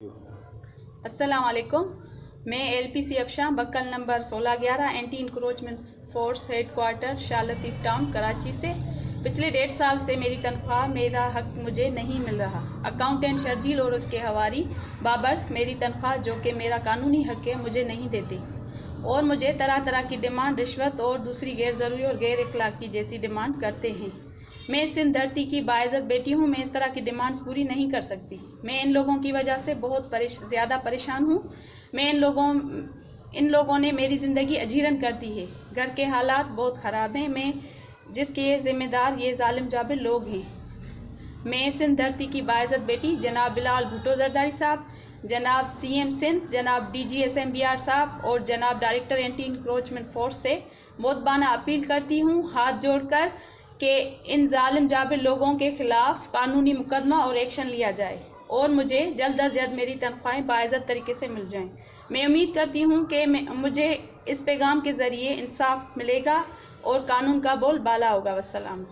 السلام علیکم. میں LPC Afshan buckle number 1611 anti encroachment force head quarter Shah Latif town Karachi سے پچھلے 1.5 سال سے میری تنخواہ میرا حق مجھے نہیں مل رہا. اکاؤنٹنٹ شرجیل اور اس کے حواری بابر میری تنخواہ جو کہ میرا قانونی حق ہے مجھے نہیں دیتے اور مجھے طرح طرح کی ڈیمانڈ، رشوت اور دوسری غیر ضروری اور غیر اخلاقی جیسی ڈیمانڈ کرتے ہیں. میں سندھ دھرتی کی باعزت بیٹی ہوں. میں اس طرح کی ڈیمانڈز پوری نہیں کر سکتی. میں ان لوگوں کی وجہ سے بہت زیادہ پریشان ہوں. میں ان لوگوں نے میری زندگی اجیرن کر دی ہے. گھر کے حالات بہت خراب ہیں. میں جس کے ذمہ دار یہ ظالم جابر لوگ ہیں. میں سندھ دھرتی کی باعزت بیٹی جناب بلال بھٹو زرداری صاحب، جناب CM سندھ، جناب DG SMBR صاحب اور جناب ڈائریکٹر اینٹی انکروچمنٹ فورس سے مؤدبانہ اپیل کرتی ہوں ہاتھ جوڑ کر کہ ان ظالم جابر لوگوں کے خلاف قانونی مقدمہ اور ایکشن لیا جائے اور مجھے جلد از جلد میری تنخواہیں باعزت طریقے سے مل جائیں. میں امید کرتی ہوں کہ مجھے اس پیغام کے ذریعے انصاف ملے گا اور قانون کا بول بالا ہوگا. والسلام.